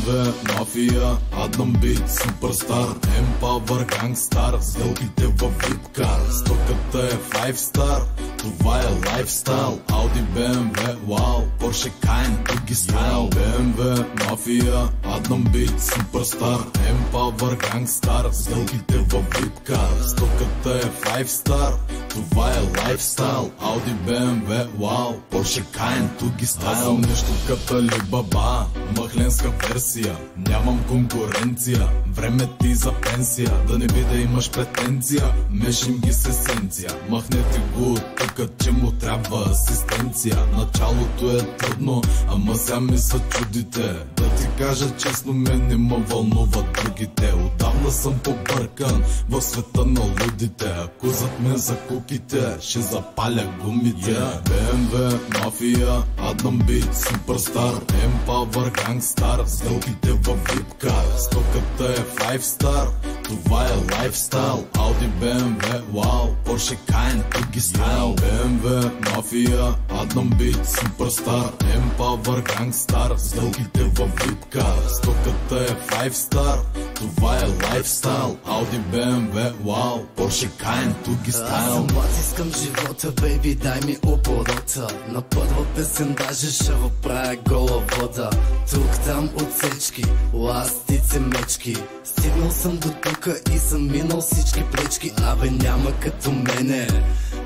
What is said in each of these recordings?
BMW, мафия, Адам Бит, суперстар, Empower, гангстар, сделките във випкар, стоката е 5 star, това е лайфстайл, Audi, BMW, вау, Porsche, Cayenne, други стайл. BMW, мафия, Адам Бит, суперстар, Empower, гангстар, сделките във випкар, стоката е 5 star, това е лайфстайл, Audi, BMW, вау, Porsche, Cayenne, други стайл. Аз съм нещо като Алибаба, махленска версия, нямам конкуренция, време ти за пенсия, да не би да имаш претенция, мешим ги с есенция, махнете го тук, че му трябва асистенция. Началото е трудно, ама сега ми се чудите, да ти кажа честно, мен не ме вълнуват другите, отдавна съм побъркан в света на лудите, ако зад мен за куките, ще запаля гумите. BMW, мафия, Адам Бит, суперстар, Empower, гангстар, сделките във випкар, стоката е 5 star, това е лайфстайл, Audi, BMW, вау, Porsche, Cayenne, други стайл. BMW, мафия, Адам Бит, суперстар, Empower, гангстар, сделките във випкар, стоката е 5 star, това е лайфстайл, Audi, BMW, вау, Porsche, Cayenne, други стайл. Аз съм млад, искам живота, бейби, дай ми оборота, на първа песен даже ще въправя гола вода, тук там отсечки, ластици, мечки, стигнал съм до тука и съм минал всички пречки, абе няма като мене,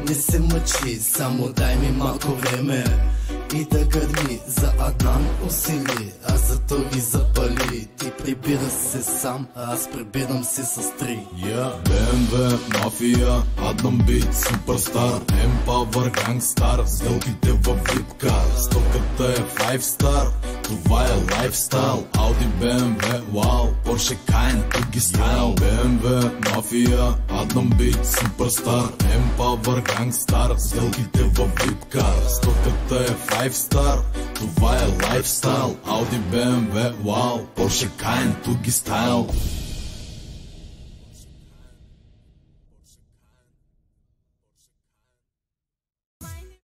не се мъчи, само дай ми малко време и да гърми за Адан усили, аз за той ги запали, ти прибира се сам, а аз прибирам се с три. BMW, мафия, Адам Бит, суперстар, Empower, гангстар, сделките във випкар, стоката е 5 star, това е лайфстайл, Audi, BMW, вау, Porsche, Cayenne, други стайл. BMW, мафия, Адам Бит, суперстар, Empower, гангстар, сделките във випкар, стоката е 5 star, това е лайфстайл, Audi, BMW, вау, Porsche, Cayenne, други стайл.